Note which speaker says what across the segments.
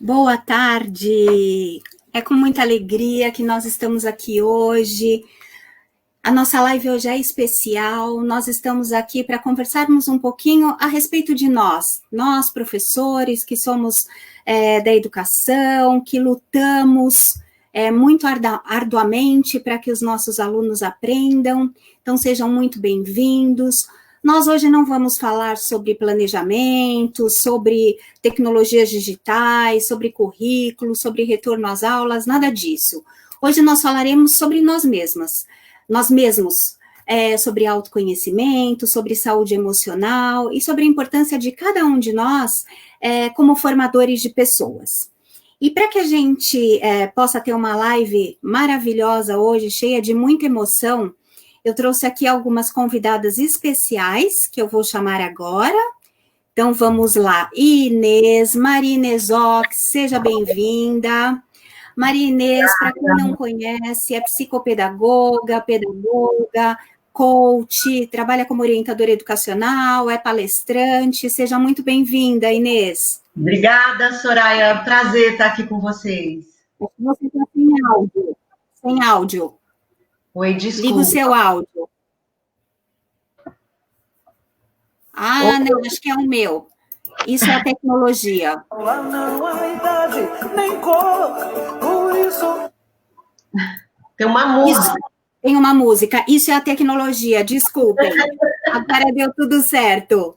Speaker 1: Boa tarde! É com muita alegria que nós estamos aqui hoje. A nossa live hoje é especial. Nós estamos aqui para conversarmos um pouquinho a respeito de nós professores que somos da educação, que lutamos muito arduamente para que os nossos alunos aprendam. Então, sejam muito bem-vindos. Nós hoje não vamos falar sobre planejamento, sobre tecnologias digitais, sobre currículo, sobre retorno às aulas, nada disso. Hoje nós falaremos sobre nós mesmos, sobre autoconhecimento, sobre saúde emocional e sobre a importância de cada um de nós como formadores de pessoas. E para que a gente possa ter uma live maravilhosa hoje, cheia de muita emoção, eu trouxe aqui algumas convidadas especiais, que eu vou chamar agora. Então, vamos lá. Inês, Maria Inês Ox, seja bem-vinda. Maria Inês, para quem não conhece, é psicopedagoga, pedagoga, coach, trabalha como orientadora educacional, é palestrante. Seja muito bem-vinda, Inês.
Speaker 2: Obrigada, Soraya. Prazer estar aqui com vocês.
Speaker 1: Você está sem áudio. Sem áudio.
Speaker 2: Oi, desculpa.
Speaker 1: Liga o seu áudio. Ah, não, acho que é o meu. Isso é a tecnologia.
Speaker 3: Lá não há idade, nem cor, por isso...
Speaker 2: Tem uma música.
Speaker 1: Tem uma música. Isso é a tecnologia, desculpem. Agora deu tudo certo.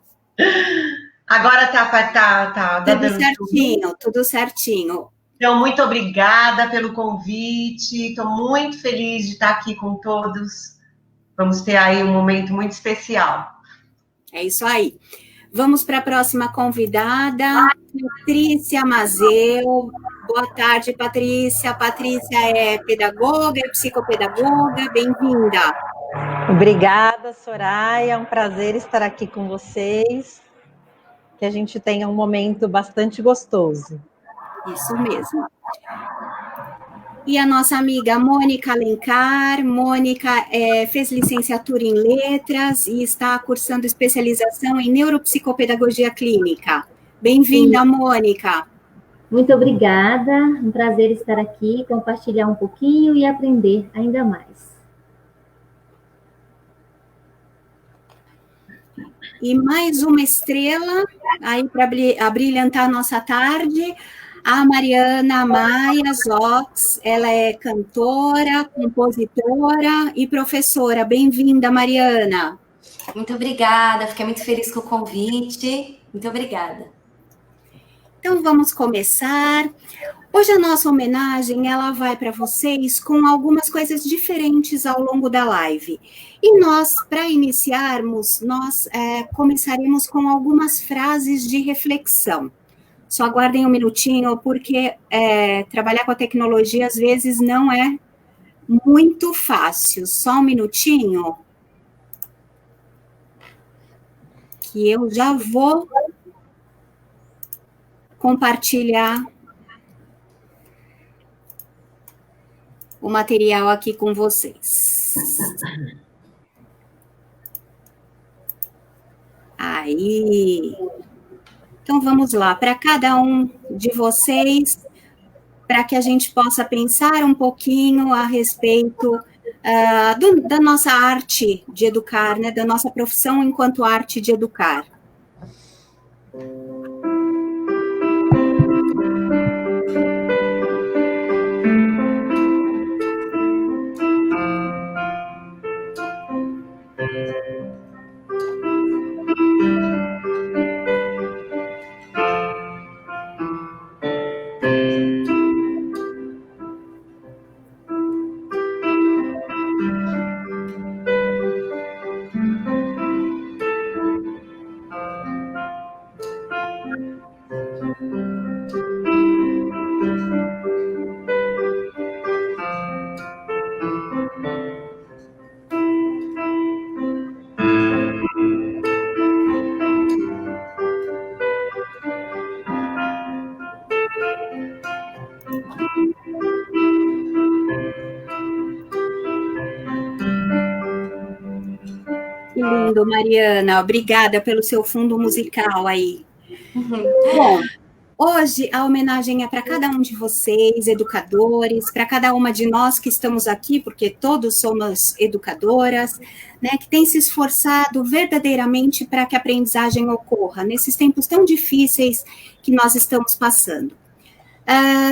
Speaker 2: Agora tá
Speaker 1: tudo certinho, tudo certinho.
Speaker 2: Então, muito obrigada pelo convite. Estou muito feliz de estar aqui com todos. Vamos ter aí um momento muito especial.
Speaker 1: É isso aí. Vamos para a próxima convidada, Patrícia Mazeu. Boa tarde, Patrícia. Patrícia é pedagoga, é psicopedagoga. Bem-vinda.
Speaker 4: Obrigada, Soraya. É um prazer estar aqui com vocês. Que a gente tenha um momento bastante gostoso.
Speaker 1: Isso mesmo. E a nossa amiga Mônica Alencar. Mônica fez licenciatura em letras e está cursando especialização em neuropsicopedagogia clínica. Bem-vinda, Mônica.
Speaker 5: Muito obrigada, um prazer estar aqui, compartilhar um pouquinho e aprender ainda mais.
Speaker 1: E mais uma estrela aí para brilhantar a nossa tarde, a Mariana Maia Zox. Ela é cantora, compositora e professora. Bem-vinda, Mariana.
Speaker 6: Muito obrigada, fiquei muito feliz com o convite. Muito obrigada.
Speaker 1: Então, vamos começar. Hoje a nossa homenagem, ela vai para vocês com algumas coisas diferentes ao longo da live. E nós, para iniciarmos, nós começaremos com algumas frases de reflexão. Só aguardem um minutinho, porque trabalhar com a tecnologia, às vezes, não é muito fácil. Só um minutinho. Que eu já vou compartilhar o material aqui com vocês. Aí. Então, vamos lá. Para cada um de vocês, para que a gente possa pensar um pouquinho a respeito da nossa arte de educar, né? Da nossa profissão enquanto arte de educar. Que lindo, Mariana. Obrigada pelo seu fundo musical aí. Bom, Hoje, a homenagem é para cada um de vocês, educadores, para cada uma de nós que estamos aqui, porque todos somos educadoras, né, que tem se esforçado verdadeiramente para que a aprendizagem ocorra, nesses tempos tão difíceis que nós estamos passando.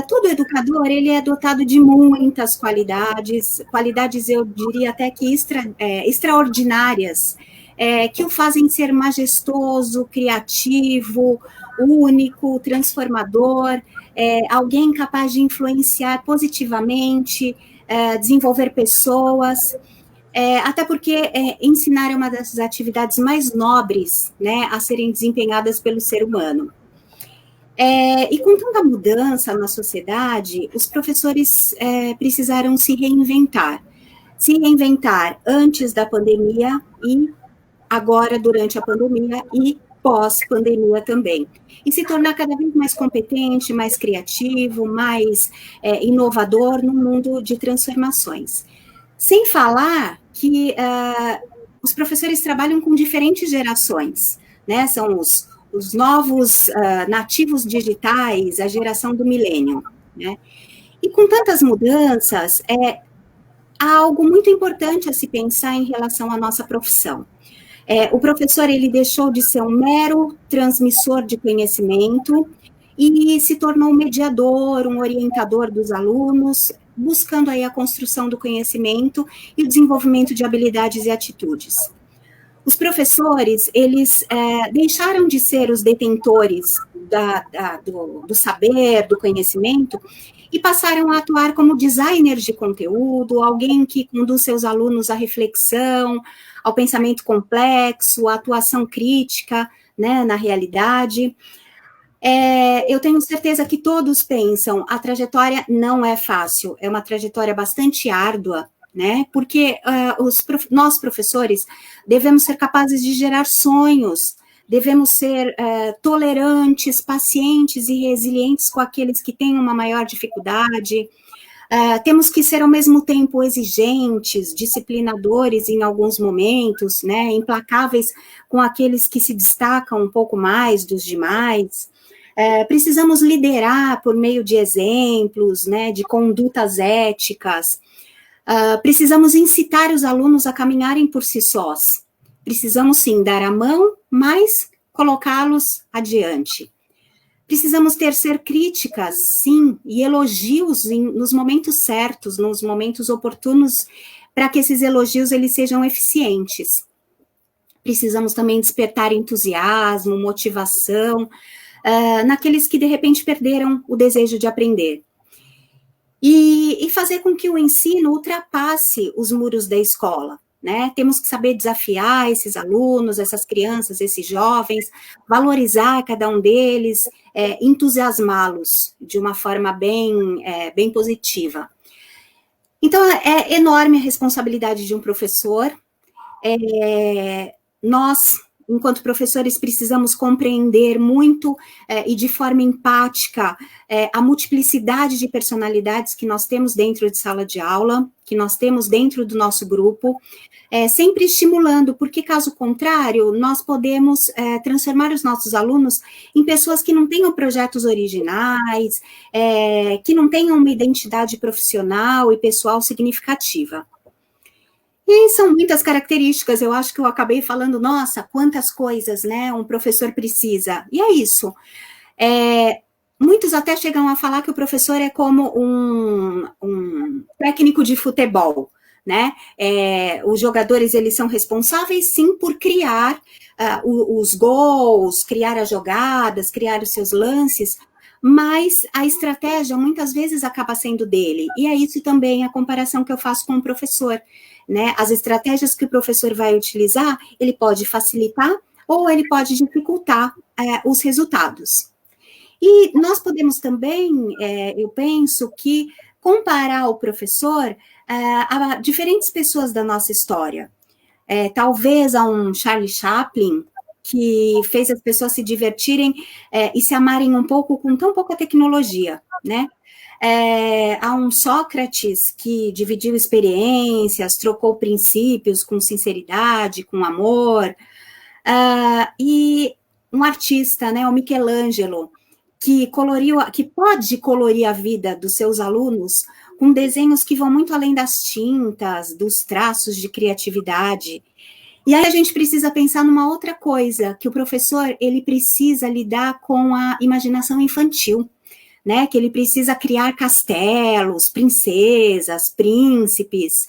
Speaker 1: Todo educador, ele é dotado de muitas qualidades, eu diria até que extraordinárias, que o fazem ser majestoso, criativo, único, transformador, alguém capaz de influenciar positivamente, desenvolver pessoas, até porque ensinar é uma das atividades mais nobres, né, a serem desempenhadas pelo ser humano. E com tanta mudança na sociedade, os professores precisaram se reinventar antes da pandemia e agora durante a pandemia e pós-pandemia também, e se tornar cada vez mais competente, mais criativo, mais inovador no mundo de transformações. Sem falar que os professores trabalham com diferentes gerações, né? São os novos nativos digitais, a geração do milênio, né? E com tantas mudanças, há algo muito importante a se pensar em relação à nossa profissão. O professor, ele deixou de ser um mero transmissor de conhecimento e se tornou um mediador, um orientador dos alunos, buscando aí a construção do conhecimento e o desenvolvimento de habilidades e atitudes. Os professores, eles deixaram de ser os detentores do saber, do conhecimento, e passaram a atuar como designers de conteúdo, alguém que conduz seus alunos à reflexão, ao pensamento complexo, à atuação crítica, né, na realidade. Eu tenho certeza que todos pensam, a trajetória não é fácil, é uma trajetória bastante árdua, né, porque nós, professores, devemos ser capazes de gerar sonhos, devemos ser tolerantes, pacientes e resilientes com aqueles que têm uma maior dificuldade. Temos que ser, ao mesmo tempo, exigentes, disciplinadores em alguns momentos, né, implacáveis com aqueles que se destacam um pouco mais dos demais. Precisamos liderar por meio de exemplos, né, de condutas éticas. Precisamos incitar os alunos a caminharem por si sós. Precisamos, sim, dar a mão, mas colocá-los adiante. Precisamos tecer críticas, sim, e elogios nos momentos certos, nos momentos oportunos, para que esses elogios eles sejam eficientes. Precisamos também despertar entusiasmo, motivação, naqueles que, de repente, perderam o desejo de aprender. E fazer com que o ensino ultrapasse os muros da escola, né? Temos que saber desafiar esses alunos, essas crianças, esses jovens, valorizar cada um deles, entusiasmá-los de uma forma bem positiva. Então, é enorme a responsabilidade de um professor. Nós, enquanto professores, precisamos compreender muito e de forma empática a multiplicidade de personalidades que nós temos dentro de sala de aula, que nós temos dentro do nosso grupo, sempre estimulando, porque, caso contrário, nós podemos transformar os nossos alunos em pessoas que não tenham projetos originais, que não tenham uma identidade profissional e pessoal significativa. E são muitas características, eu acho que eu acabei falando, nossa, quantas coisas, né, um professor precisa. E é isso. Muitos até chegam a falar que o professor é como um técnico de futebol, né? Os jogadores, eles são responsáveis, sim, por criar os gols, criar as jogadas, criar os seus lances, mas a estratégia muitas vezes acaba sendo dele. E é isso também a comparação que eu faço com o professor, né? As estratégias que o professor vai utilizar, ele pode facilitar ou ele pode dificultar os resultados. E nós podemos também, eu penso, que comparar o professor a diferentes pessoas da nossa história. Talvez a um Charlie Chaplin, que fez as pessoas se divertirem e se amarem um pouco com tão pouca tecnologia, né? Há um Sócrates que dividiu experiências, trocou princípios com sinceridade, com amor, e um artista, né, o Michelangelo, que pode colorir a vida dos seus alunos com desenhos que vão muito além das tintas, dos traços de criatividade. E aí a gente precisa pensar numa outra coisa, que o professor, ele precisa lidar com a imaginação infantil, né? Que ele precisa criar castelos, princesas, príncipes,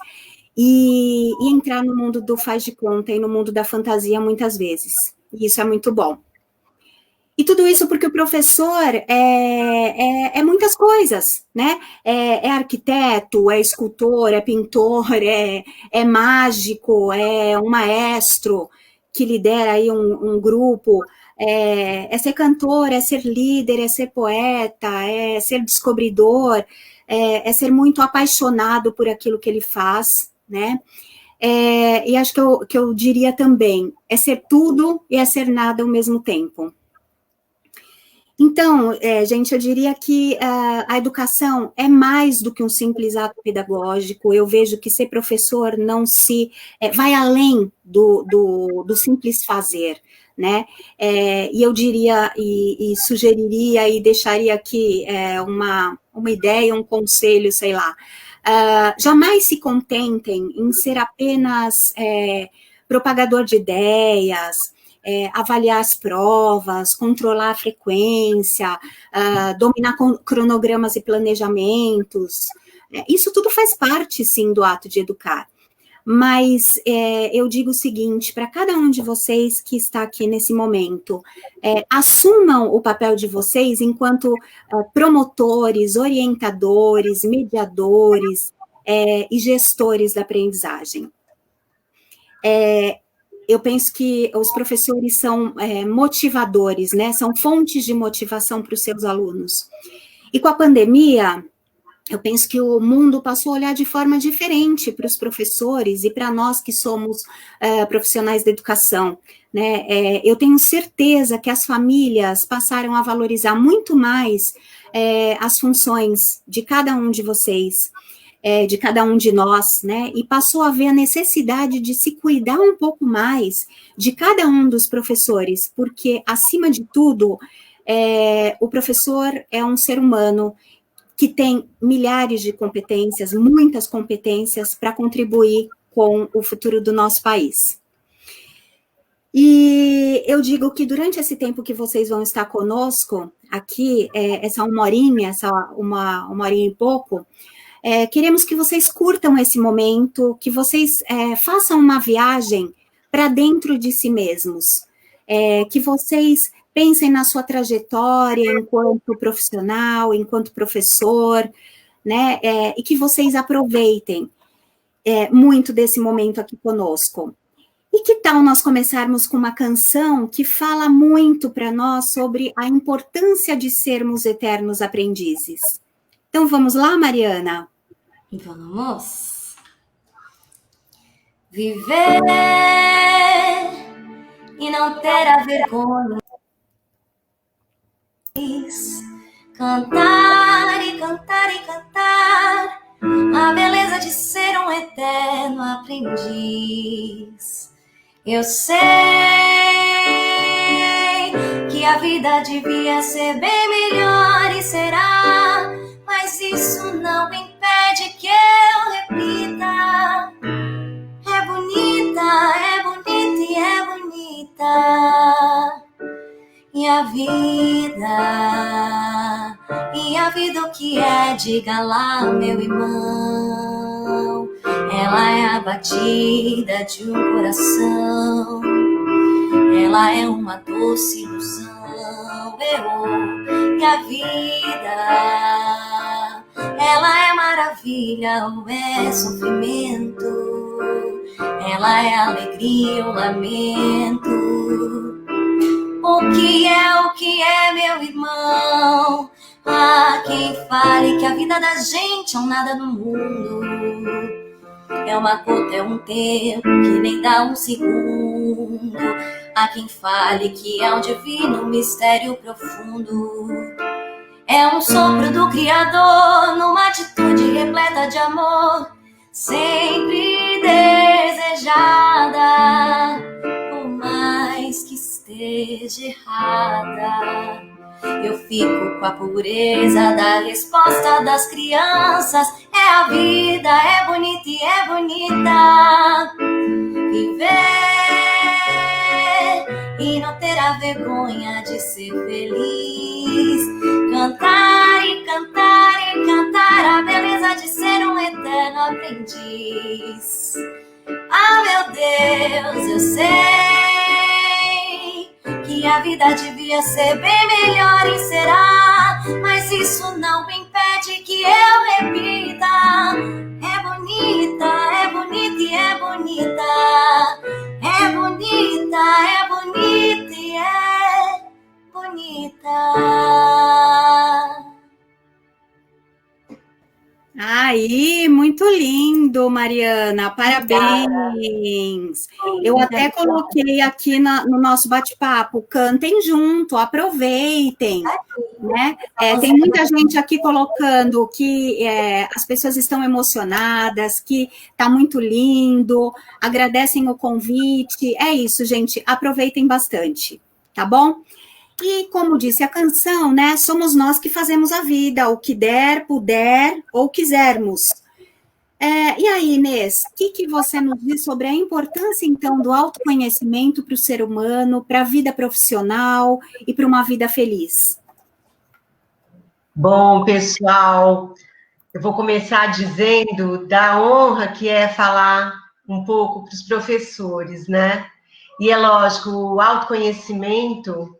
Speaker 1: e entrar no mundo do faz de conta e no mundo da fantasia muitas vezes. E isso é muito bom. E tudo isso porque o professor é muitas coisas, né? É arquiteto, é escultor, é pintor, é mágico, é um maestro que lidera aí um grupo, é ser cantor, é ser líder, é ser poeta, é ser descobridor, é ser muito apaixonado por aquilo que ele faz, né? E acho que eu diria também, é ser tudo e é ser nada ao mesmo tempo. Então, gente, eu diria que a educação é mais do que um simples ato pedagógico. Eu vejo que ser professor não vai além do simples fazer, né? E eu diria, e sugeriria, e deixaria aqui uma ideia, um conselho, sei lá. Jamais se contentem em ser apenas propagador de ideias, avaliar as provas, controlar a frequência, dominar cronogramas e planejamentos. Isso tudo faz parte, sim, do ato de educar. Mas eu digo o seguinte, para cada um de vocês que está aqui nesse momento, assumam o papel de vocês enquanto promotores, orientadores, mediadores e gestores da aprendizagem. Eu penso que os professores são motivadores, né? São fontes de motivação para os seus alunos. E com a pandemia, eu penso que o mundo passou a olhar de forma diferente para os professores e para nós que somos profissionais da educação, né? Eu tenho certeza que as famílias passaram a valorizar muito mais as funções de cada um de vocês, de cada um de nós, né, e passou a ver a necessidade de se cuidar um pouco mais de cada um dos professores, porque, acima de tudo, o professor é um ser humano que tem milhares de competências, muitas competências para contribuir com o futuro do nosso país. E eu digo que durante esse tempo que vocês vão estar conosco, aqui, essa uma horinha e pouco, queremos que vocês curtam esse momento, que vocês façam uma viagem para dentro de si mesmos, que vocês pensem na sua trajetória enquanto profissional, enquanto professor, né, e que vocês aproveitem muito desse momento aqui conosco. E que tal nós começarmos com uma canção que fala muito para nós sobre a importância de sermos eternos aprendizes? Então, vamos lá, Mariana?
Speaker 6: Vamos. Viver e não ter a vergonha. Cantar e cantar e cantar a beleza de ser um eterno aprendiz. Eu sei que a vida devia ser bem melhor e será, mas isso não impede que eu repita. É bonita e é bonita. E a vida o que é? Diga lá, meu irmão. Ela é a batida de um coração, ela é uma doce ilusão. E a vida, ela é maravilha ou é sofrimento, ela é alegria ou lamento. O que é, meu irmão? Há quem fale que a vida da gente é um nada no mundo, é uma gota, é um tempo que nem dá um segundo. Há quem fale que é um divino mistério profundo, é um sopro do Criador numa atitude repleta de amor, sempre desejada, por mais que esteja errada. Eu fico com a pureza da resposta das crianças. É a vida, é bonita e é bonita. Viver e não ter a vergonha de ser feliz. Cantar e cantar e cantar a beleza de ser um eterno aprendiz. Ah, meu Deus, eu sei que a vida devia ser bem melhor e será, mas isso não impede que eu repita. É bonita, é bonita e é bonita. É bonita, é bonita e é bonita.
Speaker 1: Aí, muito lindo, Mariana, parabéns. Eu até coloquei aqui no nosso bate-papo, cantem junto, aproveitem, né? Tem muita gente aqui colocando que as pessoas estão emocionadas, que está muito lindo, agradecem o convite. É isso, gente, aproveitem bastante, tá bom? E, como disse a canção, né, somos nós que fazemos a vida, o que der, puder ou quisermos. E aí, Inês, o que você nos diz sobre a importância, então, do autoconhecimento para o ser humano, para a vida profissional e para uma vida feliz?
Speaker 2: Bom, pessoal, eu vou começar dizendo da honra que é falar um pouco para os professores, né? E é lógico, o autoconhecimento,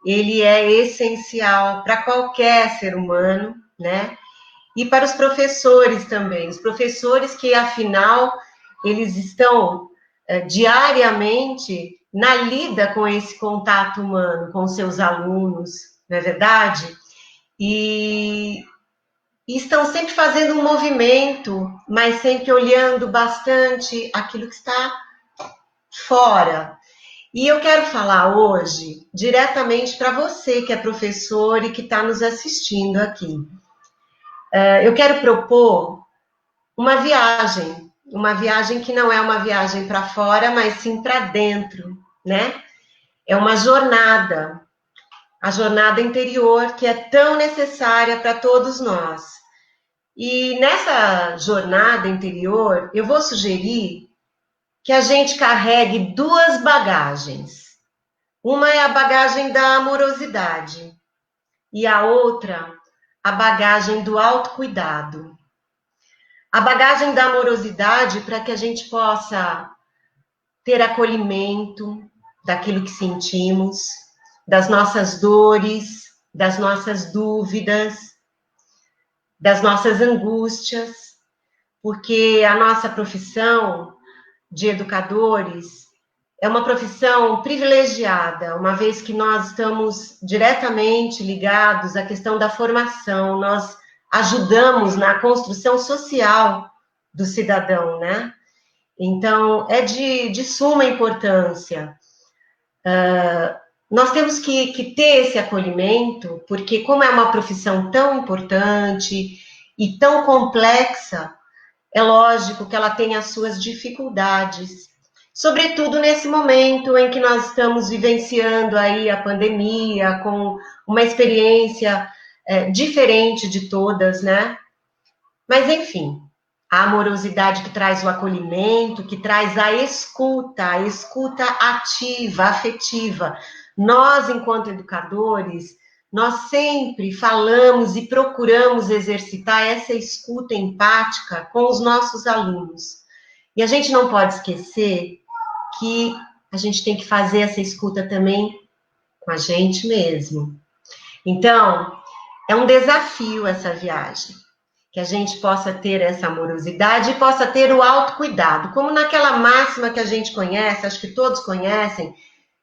Speaker 2: ele é essencial para qualquer ser humano, né? E para os professores também. Os professores que, afinal, eles estão diariamente na lida com esse contato humano, com os seus alunos, não é verdade? E estão sempre fazendo um movimento, mas sempre olhando bastante aquilo que está fora. E eu quero falar hoje diretamente para você que é professor e que está nos assistindo aqui. Eu quero propor uma viagem que não é uma viagem para fora, mas sim para dentro, né? É uma jornada, a jornada interior que é tão necessária para todos nós. E nessa jornada interior, eu vou sugerir que a gente carregue duas bagagens. Uma é a bagagem da amorosidade e a outra, a bagagem do autocuidado. A bagagem da amorosidade para que a gente possa ter acolhimento daquilo que sentimos, das nossas dores, das nossas dúvidas, das nossas angústias, porque a nossa profissão de educadores é uma profissão privilegiada, uma vez que nós estamos diretamente ligados à questão da formação, nós ajudamos na construção social do cidadão, né? Então, é de suma importância. Nós temos que ter esse acolhimento, porque como é uma profissão tão importante e tão complexa, é lógico que ela tem as suas dificuldades, sobretudo nesse momento em que nós estamos vivenciando aí a pandemia, com uma experiência diferente de todas, né? Mas, enfim, a amorosidade que traz o acolhimento, que traz a escuta ativa, afetiva. Nós, enquanto educadores, nós sempre falamos e procuramos exercitar essa escuta empática com os nossos alunos. E a gente não pode esquecer que a gente tem que fazer essa escuta também com a gente mesmo. Então, é um desafio essa viagem, que a gente possa ter essa amorosidade e possa ter o autocuidado, como naquela máxima que a gente conhece, acho que todos conhecem,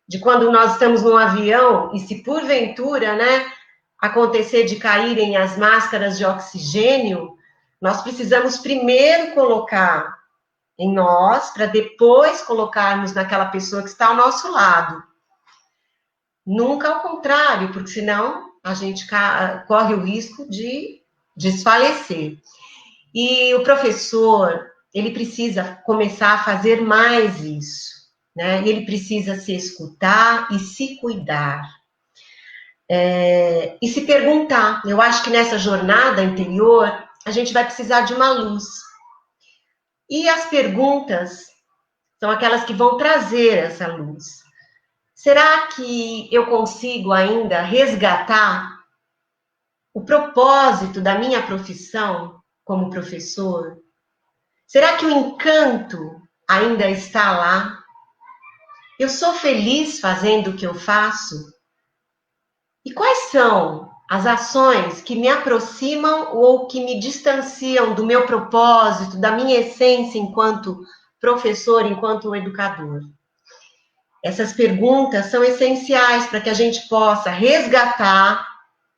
Speaker 2: de quando nós estamos num avião e se porventura, né, acontecer de caírem as máscaras de oxigênio, nós precisamos primeiro colocar em nós, para depois colocarmos naquela pessoa que está ao nosso lado. Nunca ao contrário, porque senão a gente corre o risco de desfalecer. E o professor, ele precisa começar a fazer mais isso, né? Ele precisa se escutar e se cuidar. e se perguntar. Eu acho que nessa jornada interior, a gente vai precisar de uma luz. E as perguntas são aquelas que vão trazer essa luz. Será que eu consigo ainda resgatar o propósito da minha profissão como professor? Será que o encanto ainda está lá? Eu sou feliz fazendo o que eu faço? E quais são as ações que me aproximam ou que me distanciam do meu propósito, da minha essência enquanto professor, enquanto educador? Essas perguntas são essenciais para que a gente possa resgatar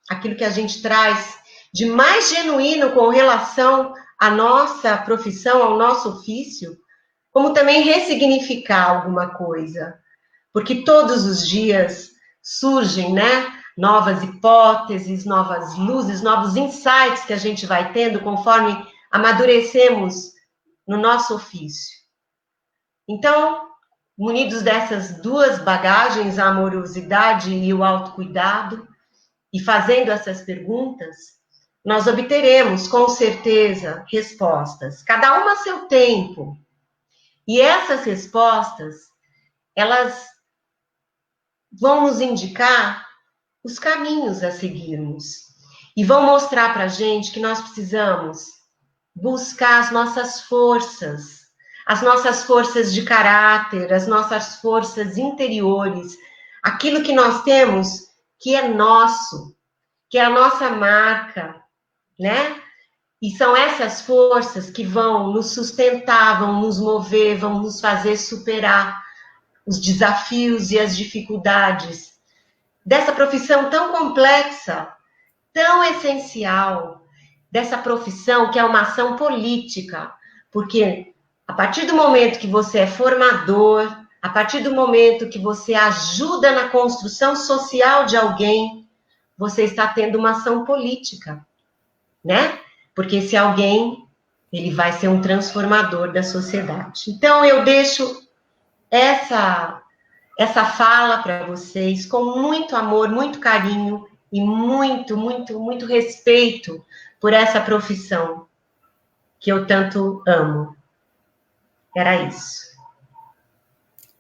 Speaker 2: aquilo que a gente traz de mais genuíno com relação à nossa profissão, ao nosso ofício, como também ressignificar alguma coisa. Porque todos os dias surgem, né, novas hipóteses, novas luzes, novos insights que a gente vai tendo conforme amadurecemos no nosso ofício. Então, munidos dessas duas bagagens, a amorosidade e o autocuidado, e fazendo essas perguntas, nós obteremos, com certeza, respostas, cada uma a seu tempo. E essas respostas, elas vão nos indicar os caminhos a seguirmos. E vão mostrar para a gente que nós precisamos buscar as nossas forças de caráter, as nossas forças interiores, aquilo que nós temos que é nosso, que é a nossa marca, né? E são essas forças que vão nos sustentar, vão nos mover, vão nos fazer superar os desafios e as dificuldades dessa profissão tão complexa, tão essencial, dessa profissão que é uma ação política, porque a partir do momento que você é formador, a partir do momento que você ajuda na construção social de alguém, você está tendo uma ação política, né? Porque esse alguém, ele vai ser um transformador da sociedade. Então, eu deixo essa fala para vocês com muito amor, muito carinho e muito, muito, muito respeito por essa profissão que eu tanto amo. Era isso.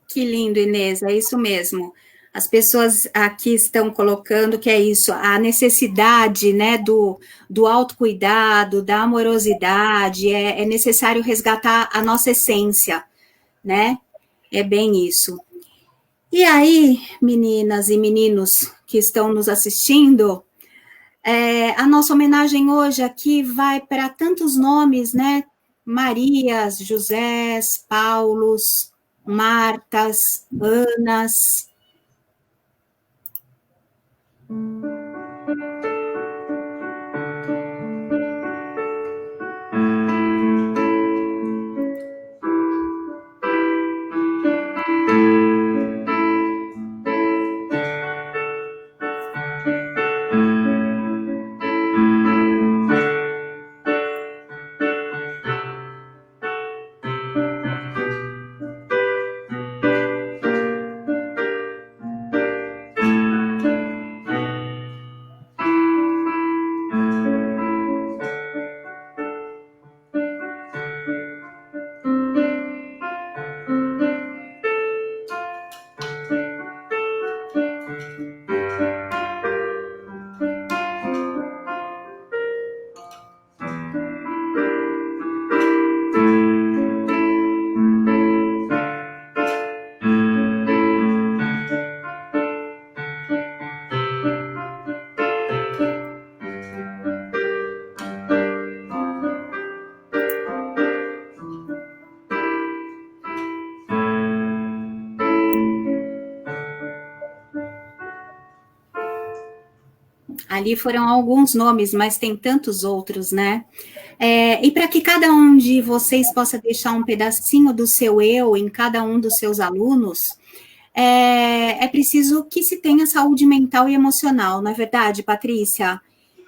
Speaker 1: Que lindo, Inês, é isso mesmo. As pessoas aqui estão colocando que é isso, a necessidade, né, do autocuidado, da amorosidade, é necessário resgatar a nossa essência, né? É bem isso. E aí, meninas e meninos que estão nos assistindo, a nossa homenagem hoje aqui vai para tantos nomes, né? Marias, Josés, Paulos, Martas, Anas. Ali foram alguns nomes, mas tem tantos outros, né? E para que cada um de vocês possa deixar um pedacinho do seu eu em cada um dos seus alunos, é preciso que se tenha saúde mental e emocional, não é verdade, Patrícia?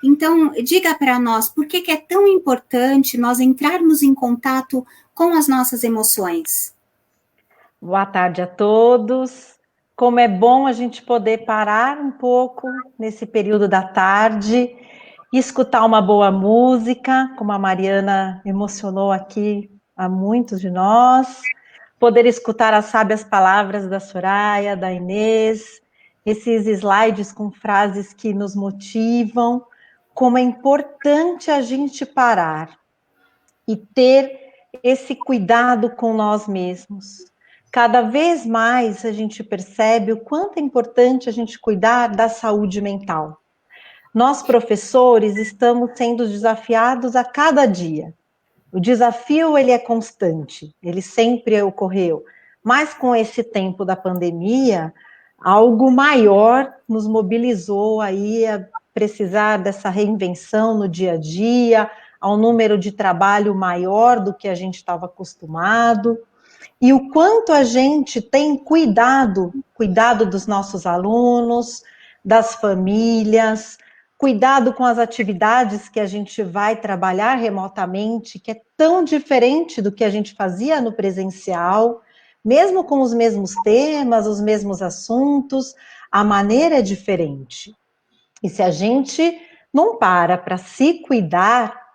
Speaker 1: Então, diga para nós, por que é tão importante nós entrarmos em contato com as nossas emoções?
Speaker 4: Boa tarde a todos. Como é bom a gente poder parar um pouco nesse período da tarde e escutar uma boa música, como a Mariana emocionou aqui a muitos de nós, poder escutar as sábias palavras da Soraya, da Inês, esses slides com frases que nos motivam, como é importante a gente parar e ter esse cuidado com nós mesmos. Cada vez mais a gente percebe o quanto é importante a gente cuidar da saúde mental. Nós, professores, estamos sendo desafiados a cada dia. O desafio, ele é constante, ele sempre ocorreu. Mas com esse tempo da pandemia, algo maior nos mobilizou aí a precisar dessa reinvenção no dia a dia, a um número de trabalho maior do que a gente estava acostumado. E o quanto a gente tem cuidado dos nossos alunos, das famílias, cuidado com as atividades que a gente vai trabalhar remotamente, que é tão diferente do que a gente fazia no presencial, mesmo com os mesmos temas, os mesmos assuntos, a maneira é diferente. E se a gente não para se cuidar,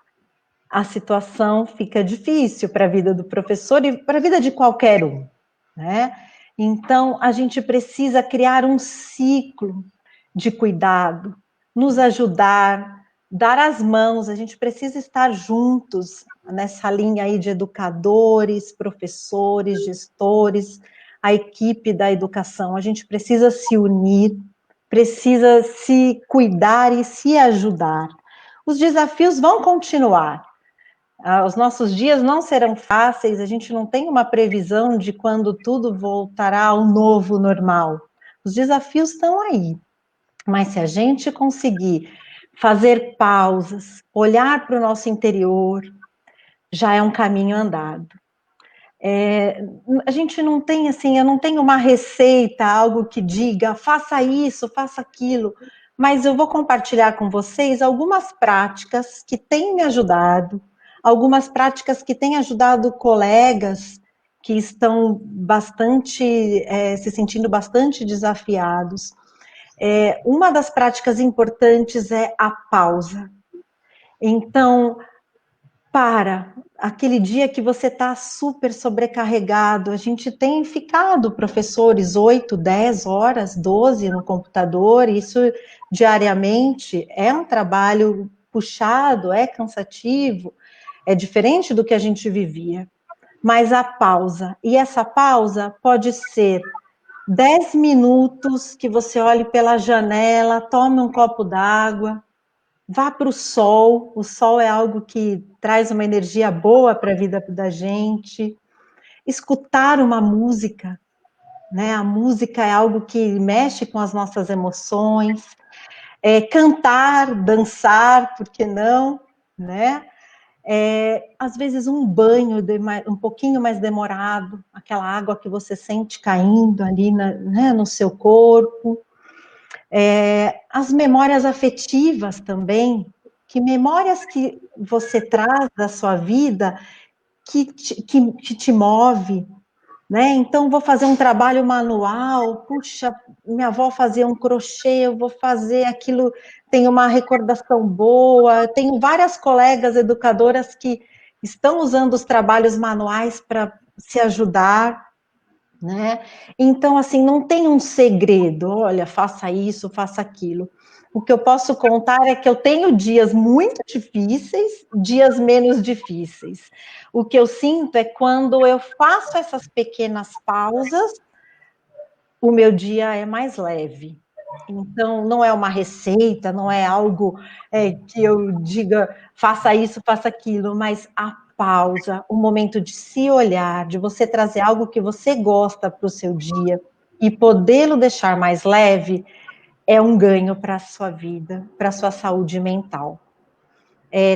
Speaker 4: a situação fica difícil para a vida do professor e para a vida de qualquer um, né? Então, a gente precisa criar um ciclo de cuidado, nos ajudar, dar as mãos, a gente precisa estar juntos nessa linha aí de educadores, professores, gestores, a equipe da educação, a gente precisa se unir, precisa se cuidar e se ajudar. Os desafios vão continuar. Os nossos dias não serão fáceis, a gente não tem uma previsão de quando tudo voltará ao novo normal. Os desafios estão aí, mas se a gente conseguir fazer pausas, olhar para o nosso interior, já é um caminho andado. A gente não tem assim, eu não tenho uma receita, algo que diga, faça isso, faça aquilo, mas eu vou compartilhar com vocês algumas práticas que têm me ajudado, algumas práticas que têm ajudado colegas que estão bastante, se sentindo bastante desafiados. Uma das práticas importantes é a pausa. Então, aquele dia que você está super sobrecarregado, a gente tem ficado, professores, 8, 10 horas, 12 no computador, isso diariamente é um trabalho puxado, é cansativo, é diferente do que a gente vivia, mas a pausa, e essa pausa pode ser 10 minutos que você olhe pela janela, tome um copo d'água, vá para o sol é algo que traz uma energia boa para a vida da gente, escutar uma música, né? A música é algo que mexe com as nossas emoções, cantar, dançar, por que não, né? Às vezes um banho um pouquinho mais demorado, aquela água que você sente caindo ali né, no seu corpo. As memórias afetivas também, que memórias que você traz da sua vida que te move, né? Então, vou fazer um trabalho manual, puxa, minha avó fazia um crochê, eu vou fazer aquilo, tenho uma recordação boa, tenho várias colegas educadoras que estão usando os trabalhos manuais para se ajudar, né? Então, assim, não tem um segredo, olha, faça isso, faça aquilo. O que eu posso contar é que eu tenho dias muito difíceis, dias menos difíceis. O que eu sinto é quando eu faço essas pequenas pausas, o meu dia é mais leve. Então, não é uma receita, não é algo que eu diga, faça isso, faça aquilo, mas a pausa, o momento de se olhar, de você trazer algo que você gosta para o seu dia e podê-lo deixar mais leve, é um ganho para a sua vida, para a sua saúde mental.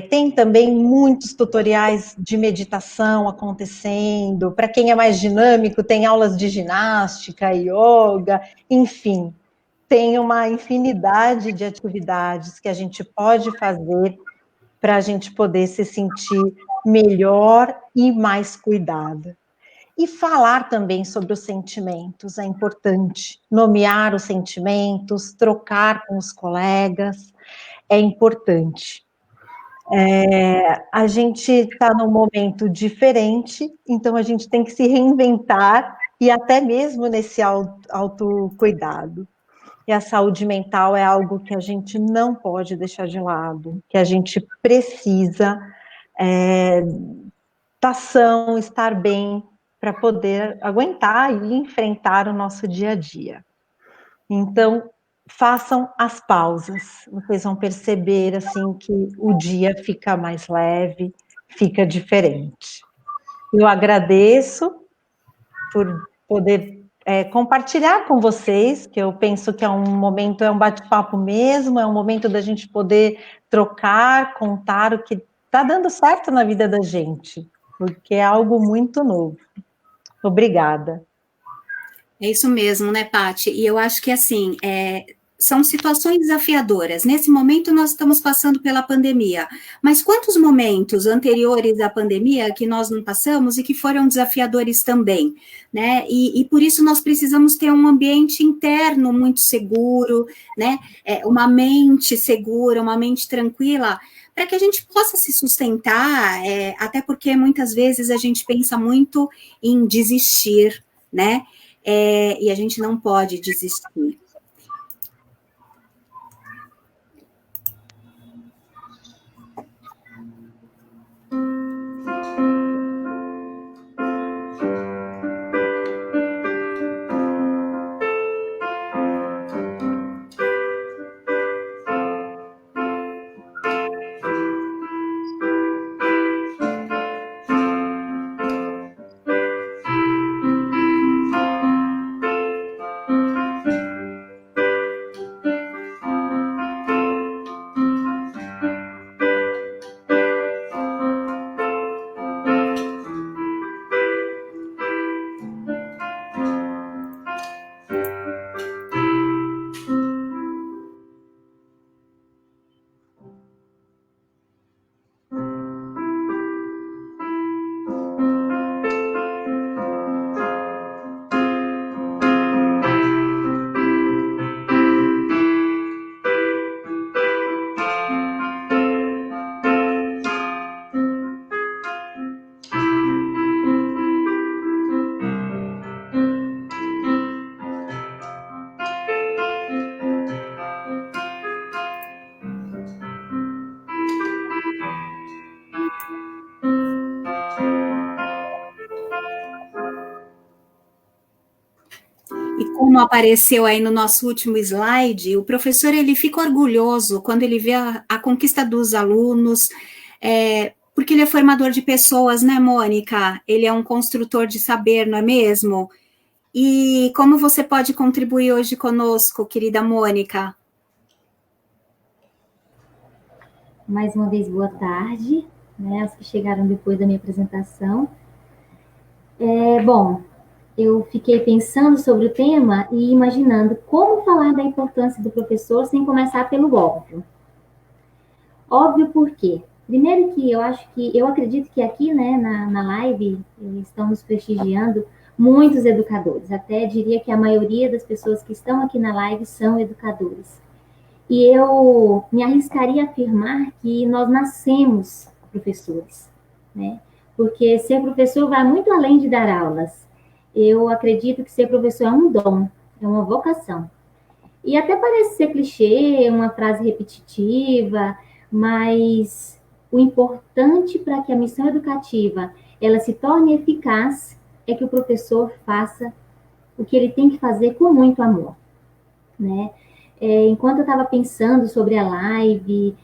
Speaker 4: Tem também muitos tutoriais de meditação acontecendo, para quem é mais dinâmico, tem aulas de ginástica, yoga, enfim, tem uma infinidade de atividades que a gente pode fazer para a gente poder se sentir melhor e mais cuidada. E falar também sobre os sentimentos é importante. Nomear os sentimentos, trocar com os colegas é importante. A gente está num momento diferente, então a gente tem que se reinventar e até mesmo nesse autocuidado. E a saúde mental é algo que a gente não pode deixar de lado, que a gente precisa estar são, estar bem, para poder aguentar e enfrentar o nosso dia a dia. Então, façam as pausas, vocês vão perceber assim que o dia fica mais leve, fica diferente. Eu agradeço por poder compartilhar com vocês, que eu penso que é um momento, é um bate-papo mesmo, é um momento da gente poder trocar, contar o que está dando certo na vida da gente, porque é algo muito novo. Obrigada.
Speaker 1: É isso mesmo, né, Paty? E eu acho que, assim, são situações desafiadoras. Nesse momento, nós estamos passando pela pandemia. Mas quantos momentos anteriores à pandemia que nós não passamos e que foram desafiadores também, né? E por isso nós precisamos ter um ambiente interno muito seguro, né? Uma mente segura, uma mente tranquila, para que a gente possa se sustentar, até porque muitas vezes a gente pensa muito em desistir, né? E a gente não pode desistir. E como apareceu aí no nosso último slide, o professor ele fica orgulhoso quando ele vê a conquista dos alunos, porque ele é formador de pessoas, né, Mônica? Ele é um construtor de saber, não é mesmo? E como você pode contribuir hoje conosco, querida Mônica?
Speaker 5: Mais uma vez, boa tarde, né, aos que chegaram depois da minha apresentação. Bom, eu fiquei pensando sobre o tema e imaginando como falar da importância do professor sem começar pelo óbvio. Óbvio por quê? Primeiro que eu acredito que aqui, né, na live, estão nos prestigiando muitos educadores. Até diria que a maioria das pessoas que estão aqui na live são educadores. E eu me arriscaria a afirmar que nós nascemos professores, né? Porque ser professor vai muito além de dar aulas. Eu acredito que ser professor é um dom, é uma vocação. E até parece ser clichê, uma frase repetitiva, mas o importante para que a missão educativa ela se torne eficaz é que o professor faça o que ele tem que fazer com muito amor, né? Enquanto eu estava pensando sobre a live,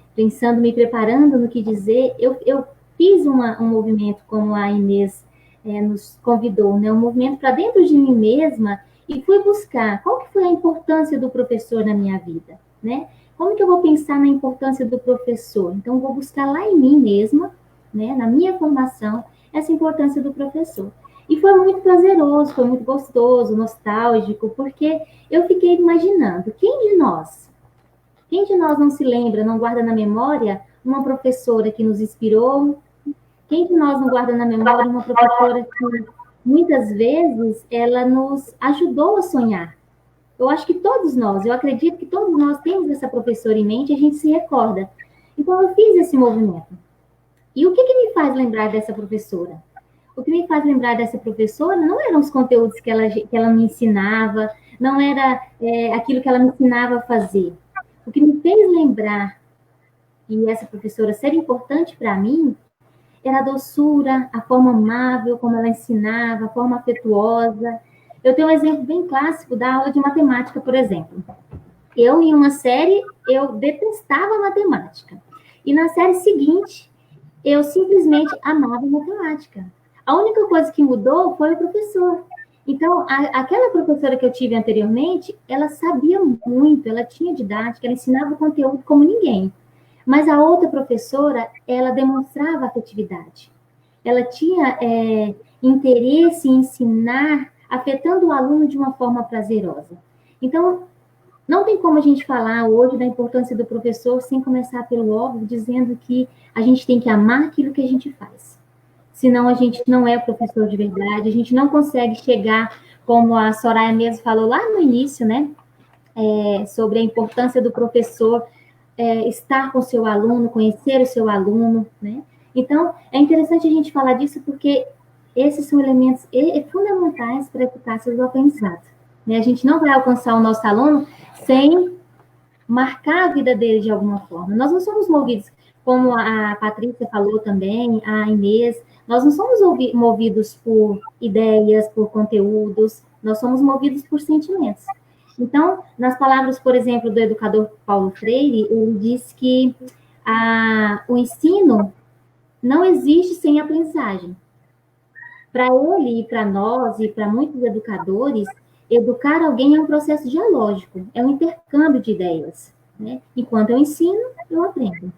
Speaker 5: me preparando no que dizer, eu fiz um movimento como a Inês nos convidou, né? Um movimento para dentro de mim mesma e fui buscar qual que foi a importância do professor na minha vida, né? Como que eu vou pensar na importância do professor? Então, vou buscar lá em mim mesma, né? Na minha formação, essa importância do professor. E foi muito prazeroso, foi muito gostoso, nostálgico, porque eu fiquei imaginando, quem de nós não se lembra, não guarda na memória uma professora que nos inspirou? Quem de nós não guarda na memória uma professora que muitas vezes ela nos ajudou a sonhar. Eu acho que todos nós, eu acredito que todos nós temos essa professora em mente e a gente se recorda. Então, eu fiz esse movimento. E o que me faz lembrar dessa professora? O que me faz lembrar dessa professora não eram os conteúdos que ela me ensinava, não era aquilo que ela me ensinava a fazer. O que me fez lembrar e essa professora ser importante para mim era a doçura, a forma amável como ela ensinava, a forma afetuosa. Eu tenho um exemplo bem clássico da aula de matemática, por exemplo. Eu, em uma série, eu detestava matemática. E na série seguinte, eu simplesmente amava matemática. A única coisa que mudou foi o professor. Então, aquela professora que eu tive anteriormente, ela sabia muito, ela tinha didática, ela ensinava o conteúdo como ninguém. Mas a outra professora, ela demonstrava afetividade. Ela tinha interesse em ensinar, afetando o aluno de uma forma prazerosa. Então, não tem como a gente falar hoje da importância do professor sem começar pelo óbvio, dizendo que a gente tem que amar aquilo que a gente faz. Senão a gente não é professor de verdade, a gente não consegue chegar, como a Soraya mesmo falou lá no início, né? Sobre a importância do professor estar com o seu aluno, conhecer o seu aluno, né? Então, é interessante a gente falar disso porque esses são elementos fundamentais para a eficácia do aprendizado. Né? A gente não vai alcançar o nosso aluno sem marcar a vida dele de alguma forma. Nós não somos movidos, como a Patrícia falou também, a Inês, nós não somos movidos por ideias, por conteúdos, nós somos movidos por sentimentos. Então, nas palavras, por exemplo, do educador Paulo Freire, ele diz que o ensino não existe sem aprendizagem. Para ele e para nós e para muitos educadores, educar alguém é um processo dialógico, é um intercâmbio de ideias. Né? Enquanto eu ensino, eu aprendo.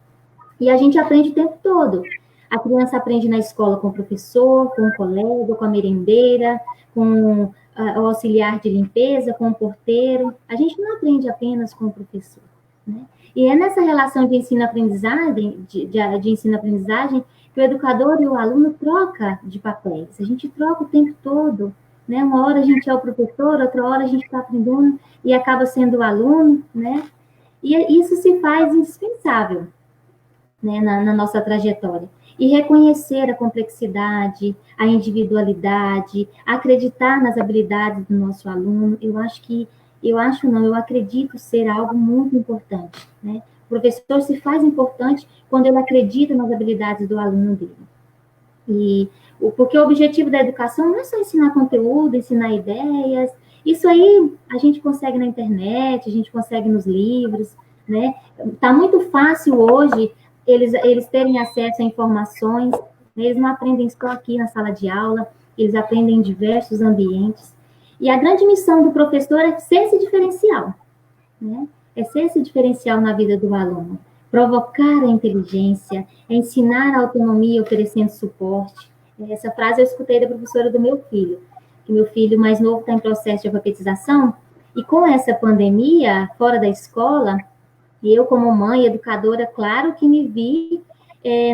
Speaker 5: E a gente aprende o tempo todo. A criança aprende na escola com o professor, com o colega, com a merendeira, com o auxiliar de limpeza, com o porteiro. A gente não aprende apenas com o professor. Né? E é nessa relação de ensino-aprendizagem, de ensino-aprendizagem, que o educador e o aluno troca de papéis. A gente troca o tempo todo. Né? Uma hora a gente é o professor, outra hora a gente está aprendendo e acaba sendo o aluno. Né? E isso se faz indispensável, né, na nossa trajetória. E reconhecer a complexidade, a individualidade, acreditar nas habilidades do nosso aluno, eu acredito ser algo muito importante. Né? O professor se faz importante quando ele acredita nas habilidades do aluno dele. Porque o objetivo da educação não é só ensinar conteúdo, ensinar ideias, isso aí a gente consegue na internet, a gente consegue nos livros, né? Tá muito fácil hoje eles terem acesso a informações, né? Eles não aprendem só aqui na sala de aula, eles aprendem em diversos ambientes. E a grande missão do professor é ser esse diferencial, né? É ser esse diferencial na vida do aluno. Provocar a inteligência, é ensinar a autonomia oferecendo suporte. Essa frase eu escutei da professora do meu filho, que meu filho mais novo está em processo de alfabetização, e com essa pandemia, fora da escola, e eu, como mãe, educadora, claro que me vi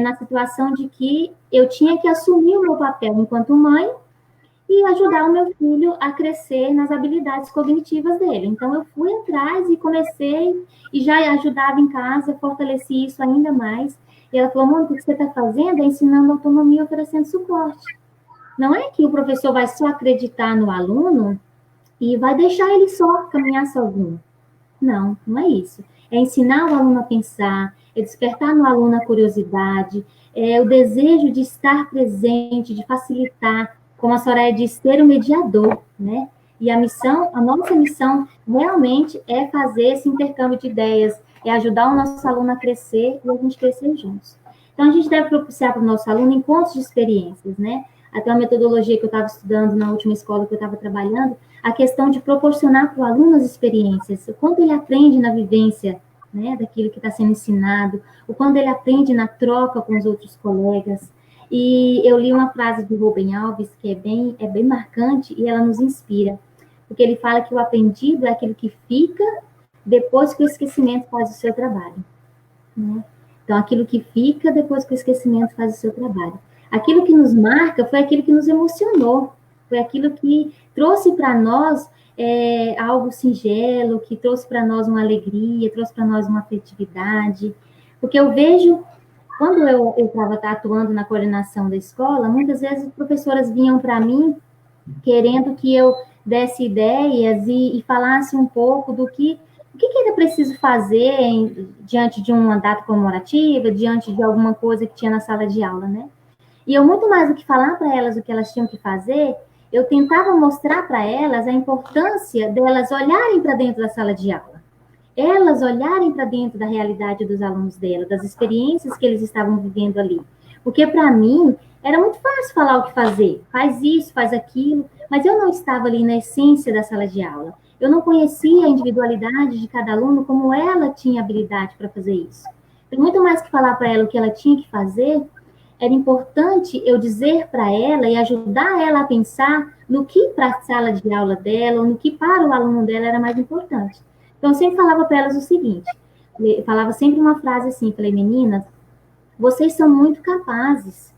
Speaker 5: na situação de que eu tinha que assumir o meu papel enquanto mãe e ajudar o meu filho a crescer nas habilidades cognitivas dele. Então, eu fui atrás e comecei, e já ajudava em casa, fortaleci isso ainda mais. E ela falou, Mônica, o que você está fazendo é ensinando autonomia e oferecendo suporte. Não é que o professor vai só acreditar no aluno e vai deixar ele só caminhar sozinho. Não, não é isso. É ensinar o aluno a pensar, é despertar no aluno a curiosidade, é o desejo de estar presente, de facilitar, como a Soraya disse, ser o mediador, né? E a nossa missão realmente é fazer esse intercâmbio de ideias, é ajudar o nosso aluno a crescer e a gente crescer juntos. Então, a gente deve propiciar para o nosso aluno encontros de experiências, né? Até uma metodologia que eu estava estudando na última escola que eu estava trabalhando, a questão de proporcionar para o aluno as experiências, o quanto ele aprende na vivência, né, daquilo que está sendo ensinado, o quanto ele aprende na troca com os outros colegas. E eu li uma frase de Rubem Alves que é bem marcante e ela nos inspira, porque ele fala que o aprendido é aquilo que fica depois que o esquecimento faz o seu trabalho. Né? Então, aquilo que fica depois que o esquecimento faz o seu trabalho. Aquilo que nos marca foi aquilo que nos emocionou. Foi aquilo que trouxe para nós algo singelo, que trouxe para nós uma alegria, trouxe para nós uma afetividade. Porque eu vejo, quando eu estava atuando na coordenação da escola, muitas vezes professoras vinham para mim querendo que eu desse ideias e falasse um pouco do que era preciso fazer diante de uma data comemorativa, diante de alguma coisa que tinha na sala de aula, né? E eu, muito mais do que falar para elas o que elas tinham que fazer, eu tentava mostrar para elas a importância delas olharem para dentro da sala de aula. Elas olharem para dentro da realidade dos alunos dela, das experiências que eles estavam vivendo ali. Porque, para mim, era muito fácil falar o que fazer. Faz isso, faz aquilo. Mas eu não estava ali na essência da sala de aula. Eu não conhecia a individualidade de cada aluno, como ela tinha habilidade para fazer isso. Então, muito mais que falar para ela o que ela tinha que fazer, era importante eu dizer para ela e ajudar ela a pensar no que para a sala de aula dela, ou no que para o aluno dela era mais importante. Então, eu sempre falava para elas o seguinte, eu falava sempre uma frase assim, falei, meninas, vocês são muito capazes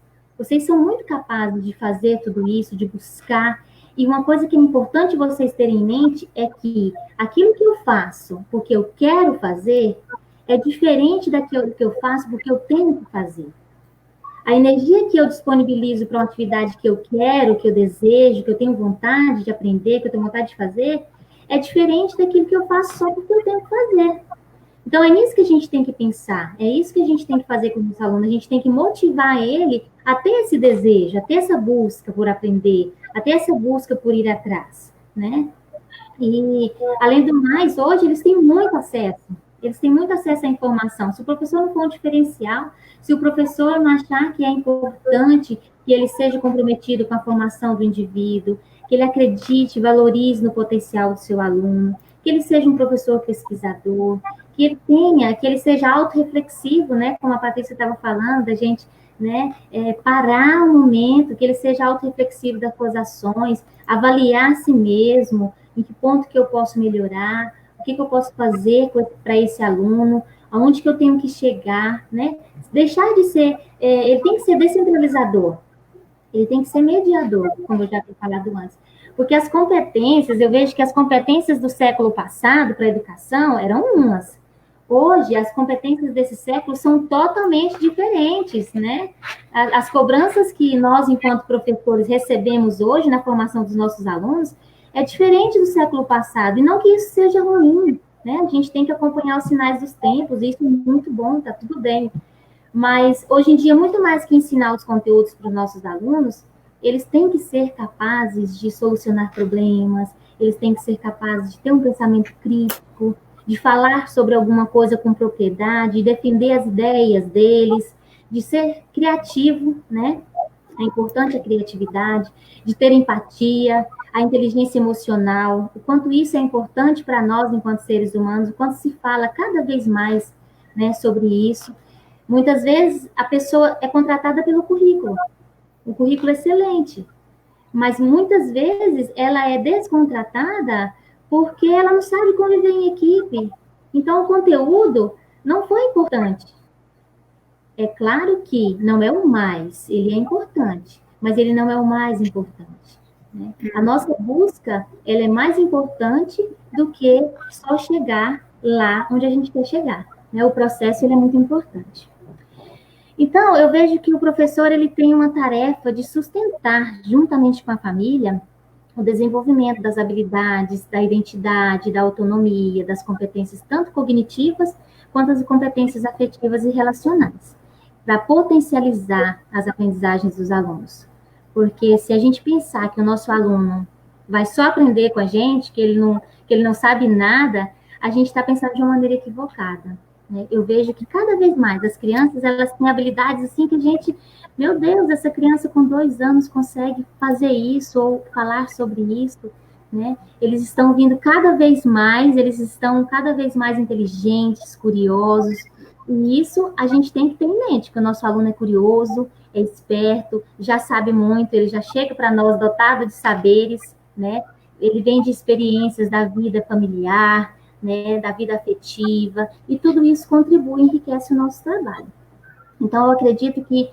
Speaker 5: de fazer tudo isso, de buscar, e uma coisa que é importante vocês terem em mente é que aquilo que eu faço porque eu quero fazer é diferente daquilo que eu faço porque eu tenho que fazer. A energia que eu disponibilizo para uma atividade que eu quero, que eu desejo, que eu tenho vontade de aprender, que eu tenho vontade de fazer, é diferente daquilo que eu faço só porque eu tenho que fazer. Então, é nisso que a gente tem que pensar, é isso que a gente tem que fazer com os alunos, a gente tem que motivar ele a ter esse desejo, a ter essa busca por aprender, a ter essa busca por ir atrás, né? E, além do mais, hoje eles têm muito acesso à informação. Se o professor não for um diferencial, se o professor não achar que é importante que ele seja comprometido com a formação do indivíduo, que ele acredite, valorize no potencial do seu aluno, que ele seja um professor pesquisador, que ele seja autorreflexivo, né, como a Patrícia estava falando, da gente, né, parar um momento, que ele seja autorreflexivo das suas ações, avaliar a si mesmo, em que ponto que eu posso melhorar, o que eu posso fazer para esse aluno, aonde que eu tenho que chegar, né? Deixar de ser, ele tem que ser descentralizador, ele tem que ser mediador, como eu já tinha falado antes. Porque as competências, eu vejo que as competências do século passado para a educação eram umas. Hoje, as competências desse século são totalmente diferentes, né? As cobranças que nós, enquanto professores, recebemos hoje na formação dos nossos alunos é diferente do século passado. E não que isso seja ruim, né? A gente tem que acompanhar os sinais dos tempos, e isso é muito bom, tá tudo bem. Mas, hoje em dia, muito mais que ensinar os conteúdos para os nossos alunos, eles têm que ser capazes de solucionar problemas, eles têm que ser capazes de ter um pensamento crítico, de falar sobre alguma coisa com propriedade, de defender as ideias deles, de ser criativo, né? É importante a criatividade, de ter empatia, a inteligência emocional, o quanto isso é importante para nós enquanto seres humanos, o quanto se fala cada vez mais, né, sobre isso. Muitas vezes a pessoa é contratada pelo currículo, um currículo excelente, mas muitas vezes ela é descontratada porque ela não sabe conviver em equipe. Então, o conteúdo não foi importante. É claro que não é o mais, ele é importante, mas ele não é o mais importante, né? A nossa busca, ela é mais importante do que só chegar lá onde a gente quer chegar, né? O processo, ele é muito importante. Então, eu vejo que o professor, ele tem uma tarefa de sustentar, juntamente com a família, o desenvolvimento das habilidades, da identidade, da autonomia, das competências tanto cognitivas quanto as competências afetivas e relacionais, para potencializar as aprendizagens dos alunos. Porque se a gente pensar que o nosso aluno vai só aprender com a gente, que ele não sabe nada, a gente está pensando de uma maneira equivocada, né? Eu vejo que cada vez mais as crianças, elas têm habilidades assim que a gente, meu Deus, essa criança com 2 anos consegue fazer isso ou falar sobre isso, né? Eles estão vindo cada vez mais, eles estão cada vez mais inteligentes, curiosos, e isso a gente tem que ter em mente, que o nosso aluno é curioso, é esperto, já sabe muito, ele já chega para nós dotado de saberes, né? Ele vem de experiências da vida familiar, né, da vida afetiva, e tudo isso contribui e enriquece o nosso trabalho. Então, eu acredito que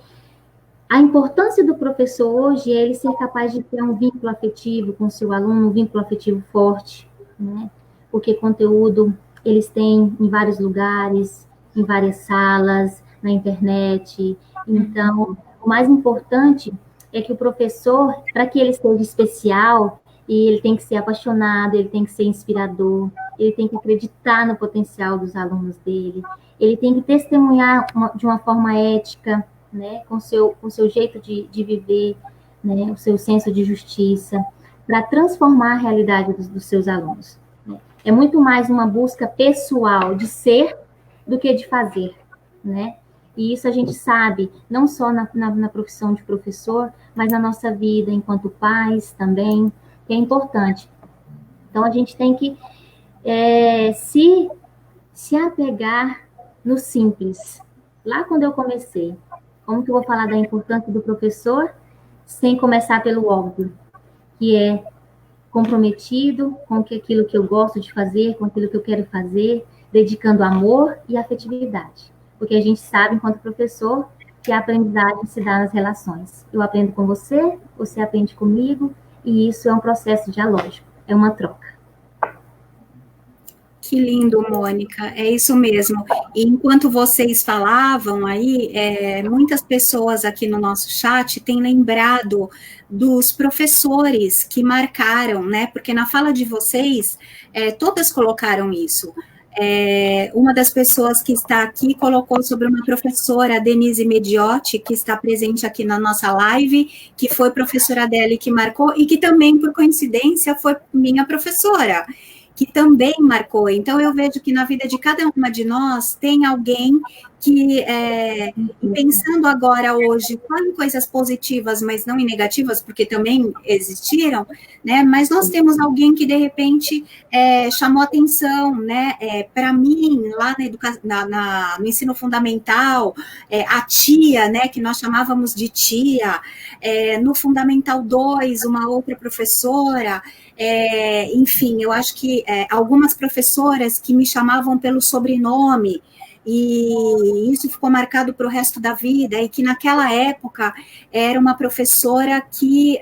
Speaker 5: A importância do professor hoje é ele ser capaz de ter um vínculo afetivo com o seu aluno, um vínculo afetivo forte, né? Porque conteúdo eles têm em vários lugares, em várias salas, na internet. Então, o mais importante é que o professor, para que ele seja especial, e ele tem que ser apaixonado, ele tem que ser inspirador, ele tem que acreditar no potencial dos alunos dele, ele tem que testemunhar de uma forma ética, né, com o seu jeito de viver, né, o seu senso de justiça, para transformar a realidade dos seus alunos. Né? É muito mais uma busca pessoal de ser do que de fazer, né? E isso a gente sabe, não só na profissão de professor, mas na nossa vida enquanto pais também, que é importante. Então, a gente tem que se apegar no simples. Lá quando eu comecei, como que eu vou falar da importância do professor sem começar pelo óbvio, que é comprometido com aquilo que eu gosto de fazer, com aquilo que eu quero fazer, dedicando amor e afetividade. Porque a gente sabe, enquanto professor, que a aprendizagem se dá nas relações. Eu aprendo com você, você aprende comigo, e isso é um processo dialógico, é uma troca.
Speaker 1: Que lindo, Mônica, é isso mesmo. E enquanto vocês falavam aí, muitas pessoas aqui no nosso chat têm lembrado dos professores que marcaram, né? Porque na fala de vocês, todas colocaram isso. Uma das pessoas que está aqui colocou sobre uma professora, a Denise Mediotti, que está presente aqui na nossa live, que foi professora dela e que marcou, e que também, por coincidência, foi minha professora, que também marcou. Então, eu vejo que na vida de cada uma de nós tem alguém que, pensando agora hoje, só em coisas positivas, mas não em negativas, porque também existiram, né? Mas nós temos alguém que, de repente, chamou atenção, né? Para mim, lá no ensino fundamental, a tia, né? Que nós chamávamos de tia, no Fundamental 2, uma outra professora, enfim, eu acho que algumas professoras que me chamavam pelo sobrenome, e isso ficou marcado para o resto da vida, e que naquela época era uma professora que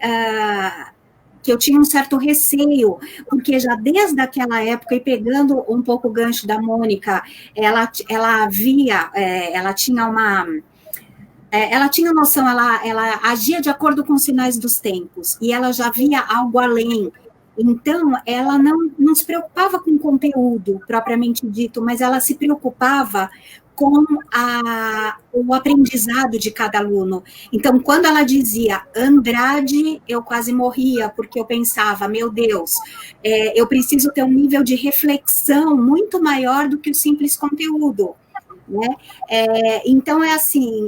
Speaker 1: eu tinha um certo receio, porque já desde aquela época, e pegando um pouco o gancho da Mônica, ela tinha uma... ela tinha noção, ela agia de acordo com os sinais dos tempos, e ela já via algo além. Então, ela não se preocupava com o conteúdo, propriamente dito, mas ela se preocupava com o aprendizado de cada aluno. Então, quando ela dizia Andrade, eu quase morria, porque eu pensava, meu Deus, eu preciso ter um nível de reflexão muito maior do que o simples conteúdo. Né? Então, assim,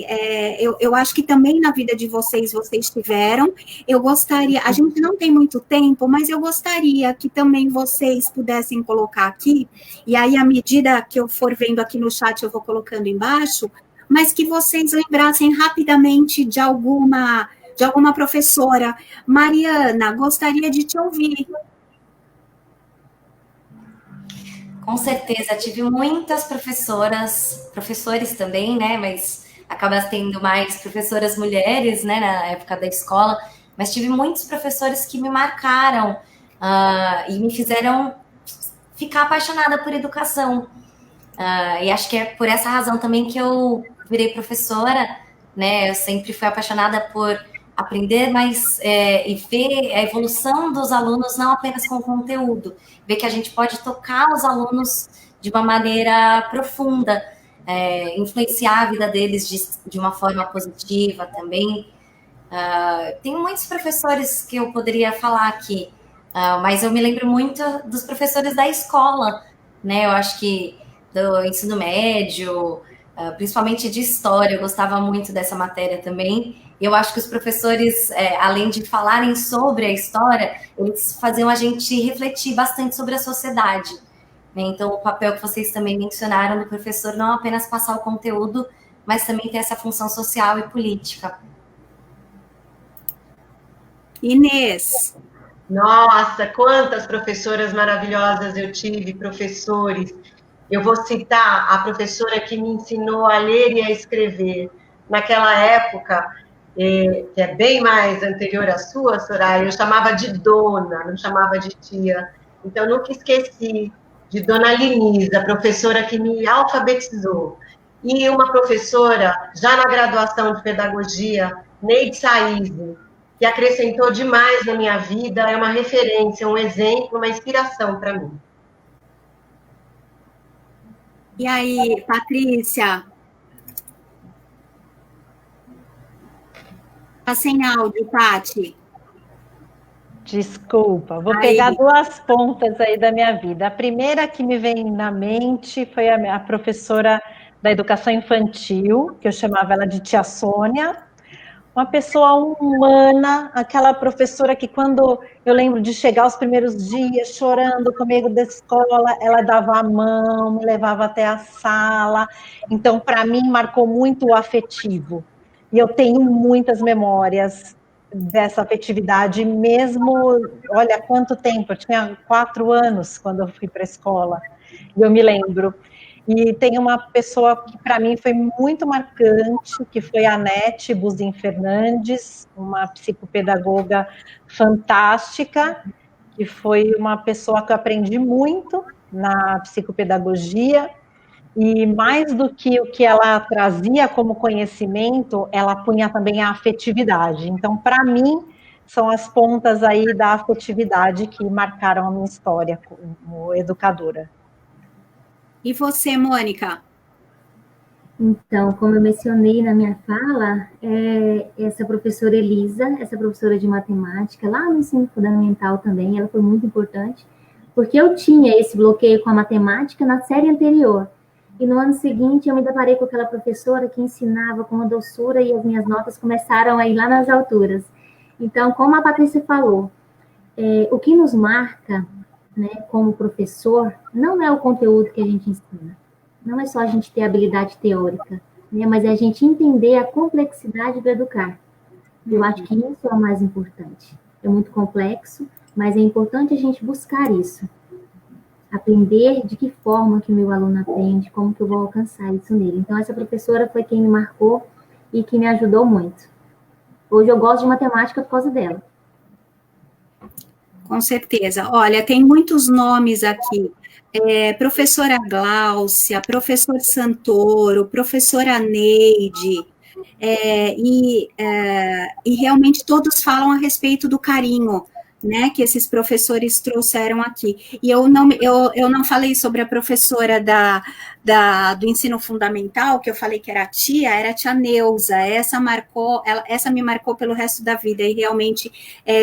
Speaker 1: eu acho que também na vida de vocês tiveram. Eu gostaria, a gente não tem muito tempo, mas eu gostaria que também vocês pudessem colocar aqui, e aí, à medida que eu for vendo aqui no chat, eu vou colocando embaixo, mas que vocês lembrassem rapidamente de alguma professora. Mariana, gostaria de te ouvir.
Speaker 6: Com certeza, tive muitas professores também, né, mas acaba tendo mais professoras mulheres, né, na época da escola, mas tive muitos professores que me marcaram e me fizeram ficar apaixonada por educação. E acho que é por essa razão também que eu virei professora, né, eu sempre fui apaixonada por aprender mais e ver a evolução dos alunos não apenas com o conteúdo, ver que a gente pode tocar os alunos de uma maneira profunda, influenciar a vida deles de uma forma positiva também. Tem muitos professores que eu poderia falar aqui, mas eu me lembro muito dos professores da escola, né? Eu acho que do ensino médio, principalmente de história, eu gostava muito dessa matéria também. Eu acho que os professores, além de falarem sobre a história, eles faziam a gente refletir bastante sobre a sociedade. Né? Então, o papel que vocês também mencionaram do professor não apenas passar o conteúdo, mas também ter essa função social e política.
Speaker 1: Inês.
Speaker 2: Nossa, quantas professoras maravilhosas eu tive, professores. Eu vou citar a professora que me ensinou a ler e a escrever. Naquela época, que é bem mais anterior à sua, Soraya, eu chamava de dona, não chamava de tia. Então, eu nunca esqueci de Dona Linisa, a professora que me alfabetizou. E uma professora, já na graduação de pedagogia, Neide Saíze, que acrescentou demais na minha vida, é uma referência, um exemplo, uma inspiração para mim.
Speaker 1: E aí, Patrícia? Tá sem áudio, Pati.
Speaker 4: Desculpa, vou pegar duas pontas aí da minha vida. A primeira que me vem na mente foi a professora da educação infantil, que eu chamava ela de tia Sônia, uma pessoa humana, aquela professora que quando eu lembro de chegar os primeiros dias chorando comigo da escola, ela dava a mão, me levava até a sala. Então, para mim, marcou muito o afetivo. E eu tenho muitas memórias dessa afetividade, mesmo, olha, quanto tempo, eu tinha 4 anos quando eu fui para a escola, e eu me lembro. E tem uma pessoa que para mim foi muito marcante, que foi a Nete Buzin Fernandes, uma psicopedagoga fantástica, que foi uma pessoa que eu aprendi muito na psicopedagogia, e mais do que o que ela trazia como conhecimento, ela punha também a afetividade. Então, para mim, são as pontas aí da afetividade que marcaram a minha história como educadora.
Speaker 1: E você, Mônica?
Speaker 5: Então, como eu mencionei na minha fala, essa professora Elisa, essa professora de matemática, lá no ensino fundamental também, ela foi muito importante, porque eu tinha esse bloqueio com a matemática na série anterior. E no ano seguinte eu me deparei com aquela professora que ensinava com uma doçura e as minhas notas começaram a ir lá nas alturas. Então, como a Patrícia falou, o que nos marca, né, como professor, não é o conteúdo que a gente ensina. Não é só a gente ter habilidade teórica, né, mas é a gente entender a complexidade do educar. Eu acho que isso é o mais importante. É muito complexo, mas é importante a gente buscar isso. Aprender de que forma que o meu aluno aprende, como que eu vou alcançar isso nele. Então, essa professora foi quem me marcou e que me ajudou muito. Hoje eu gosto de matemática por causa dela.
Speaker 1: Com certeza. Olha, tem muitos nomes aqui. Professora Gláucia, professor Santoro, professora Neide, e realmente todos falam a respeito do carinho, né, que esses professores trouxeram aqui. E eu não falei sobre a professora do ensino fundamental, que eu falei que era a tia Neuza. Essa me marcou pelo resto da vida, e realmente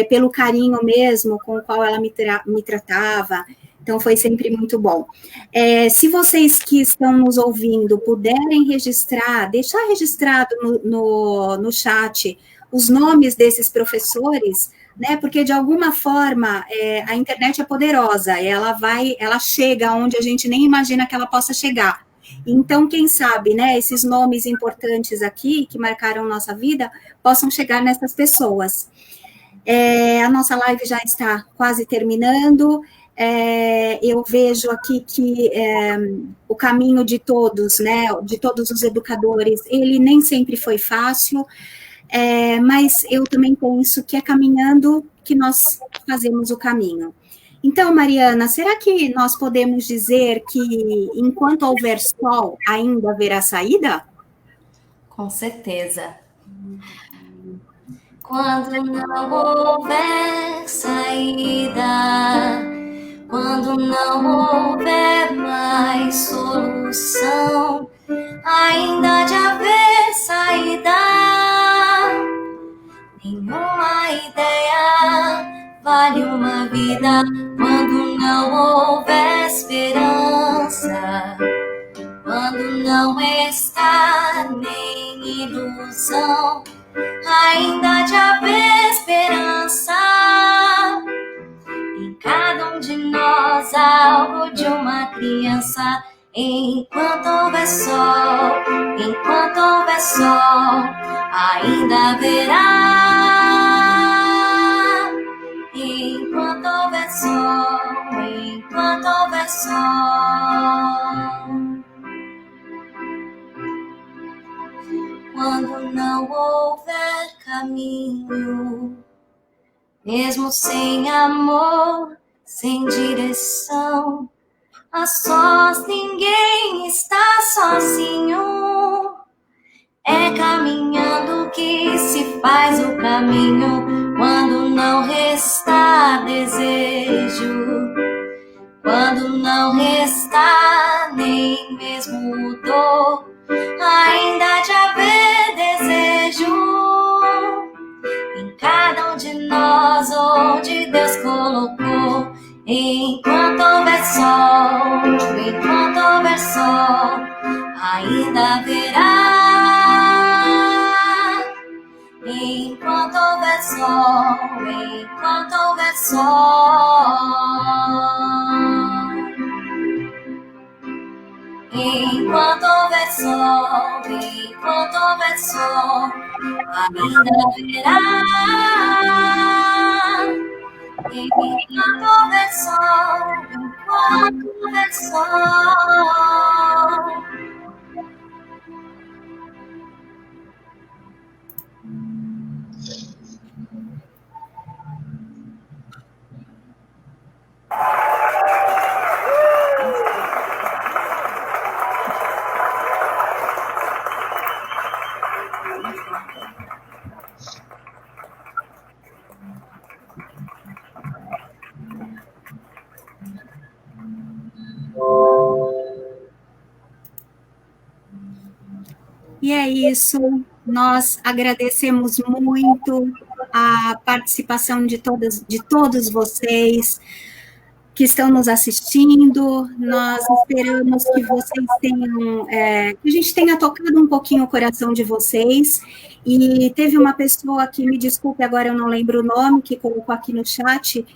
Speaker 1: pelo carinho mesmo com o qual ela me tratava. Então, foi sempre muito bom. Se vocês que estão nos ouvindo puderem deixar registrado no chat os nomes desses professores, né? Porque de alguma forma a internet é poderosa, ela chega onde a gente nem imagina que ela possa chegar. Então, quem sabe, né? Esses nomes importantes aqui que marcaram nossa vida possam chegar nessas pessoas. A nossa live já está quase terminando. Eu vejo aqui que o caminho de todos, né? De todos os educadores, ele nem sempre foi fácil. Mas eu também penso que é caminhando que nós fazemos o caminho. Então, Mariana, será que nós podemos dizer que enquanto houver sol, ainda haverá saída?
Speaker 6: Com certeza. Quando não houver saída, quando não houver mais solução, ainda de haver saída. Nenhuma ideia vale uma vida quando não houver esperança, quando não está nem ilusão, ainda de haver esperança. Em cada um de nós algo de uma criança. Enquanto houver sol, ainda haverá. Enquanto houver sol, quando não houver caminho. Mesmo sem amor, sem direção, a sós ninguém está sozinho. É caminhando que se faz o caminho, quando não resta desejo, quando não resta nem mesmo dor, ainda de haver desejo em cada um de nós, onde Deus colocou. Enquanto houver sol, ainda haverá. Enquanto houver sol, enquanto houver sol, ainda haverá. Enquanto houver sol.
Speaker 1: E é isso, nós agradecemos muito a participação de todos vocês que estão nos assistindo. Nós esperamos que vocês tenham, que a gente tenha tocado um pouquinho o coração de vocês. E teve uma pessoa que, me desculpe, agora eu não lembro o nome, que colocou aqui no chat,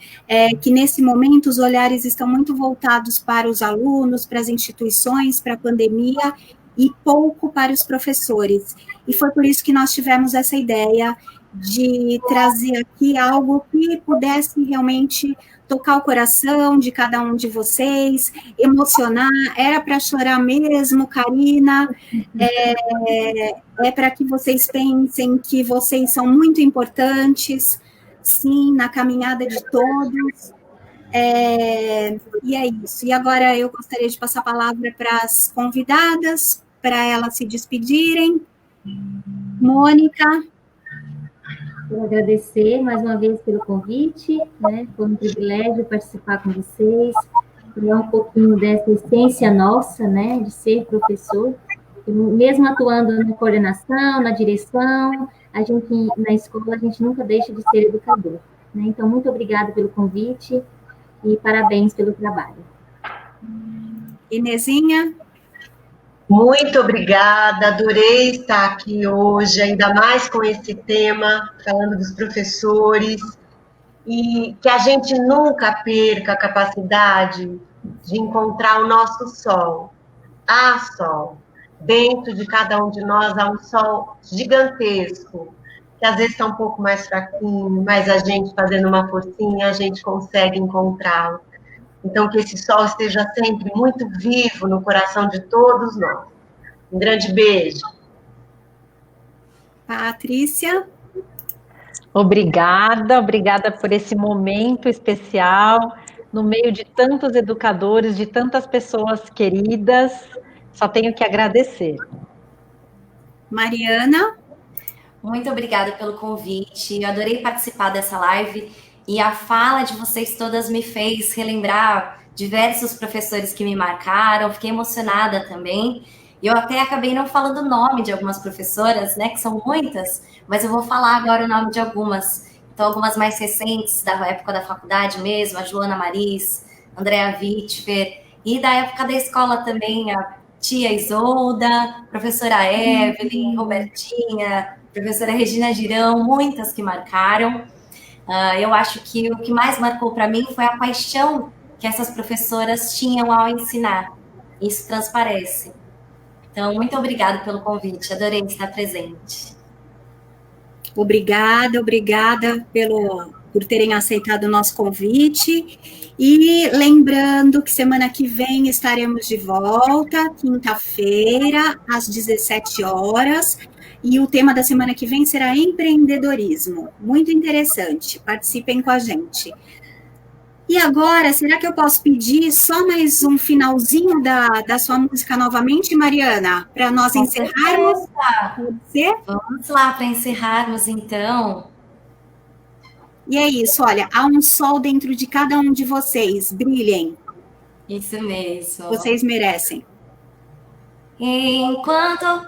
Speaker 1: que nesse momento os olhares estão muito voltados para os alunos, para as instituições, para a pandemia, e pouco para os professores. E foi por isso que nós tivemos essa ideia de trazer aqui algo que pudesse realmente tocar o coração de cada um de vocês, emocionar. Era para chorar mesmo, Karina, é para que vocês pensem que vocês são muito importantes, sim, na caminhada de todos. E é isso. E agora eu gostaria de passar a palavra para as convidadas, para elas se despedirem. Mônica.
Speaker 5: Quero agradecer mais uma vez pelo convite, né? Foi um privilégio participar com vocês, falar um pouquinho dessa essência nossa, né, de ser professor. E mesmo atuando na coordenação, na direção, a gente, na escola, a gente nunca deixa de ser educador, né? Então, muito obrigada pelo convite e parabéns pelo trabalho.
Speaker 1: Inezinha?
Speaker 2: Muito obrigada, adorei estar aqui hoje, ainda mais com esse tema, falando dos professores, e que a gente nunca perca a capacidade de encontrar o nosso sol. Há sol. Dentro de cada um de nós há um sol gigantesco, que às vezes está um pouco mais fraquinho, mas a gente fazendo uma forcinha, a gente consegue encontrá-lo. Então, que esse sol esteja sempre muito vivo no coração de todos nós. Um grande beijo.
Speaker 1: Patrícia.
Speaker 4: Obrigada por esse momento especial, no meio de tantos educadores, de tantas pessoas queridas. Só tenho que agradecer.
Speaker 1: Mariana.
Speaker 6: Muito obrigada pelo convite. Eu adorei participar dessa live. E a fala de vocês todas me fez relembrar diversos professores que me marcaram, fiquei emocionada também. E eu até acabei não falando o nome de algumas professoras, né, que são muitas, mas eu vou falar agora o nome de algumas. Então, algumas mais recentes, da época da faculdade mesmo, a Joana Maris, Andréa Wittfer, e da época da escola também, a tia Isolda, professora Evelyn, Robertinha, professora Regina Girão, muitas que marcaram. Eu acho que o que mais marcou para mim foi a paixão que essas professoras tinham ao ensinar. Isso transparece. Então, muito obrigada pelo convite. Adorei estar presente.
Speaker 1: Obrigada por terem aceitado o nosso convite. E lembrando que semana que vem estaremos de volta, quinta-feira, às 17 horas. E o tema da semana que vem será empreendedorismo. Muito interessante. Participem com a gente. E agora, será que eu posso pedir só mais um finalzinho da sua música novamente, Mariana? Para nós encerrarmos? Pode ser?
Speaker 6: Vamos lá para encerrarmos, então.
Speaker 1: E é isso, olha, há um sol dentro de cada um de vocês. Brilhem.
Speaker 6: Isso mesmo.
Speaker 1: Vocês merecem.
Speaker 6: Enquanto...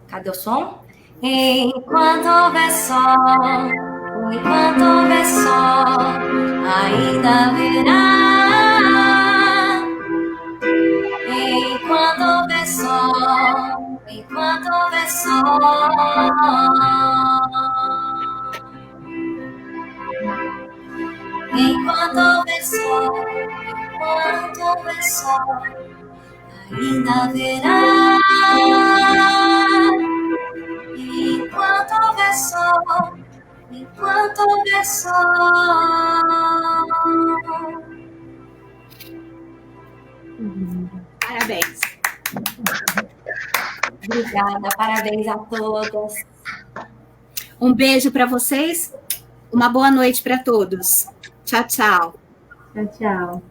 Speaker 6: Cadê o som? Enquanto houver sol, enquanto houver sol, ainda haverá. Enquanto houver sol, enquanto houver sol. Enquanto houver sol, enquanto houver sol, ainda haverá. Enquanto houver sol, enquanto houver sol.
Speaker 1: Parabéns.
Speaker 6: Obrigada, parabéns a todas.
Speaker 1: Um beijo para vocês. Uma boa noite para todos. Tchau, tchau.
Speaker 5: Tchau, tchau.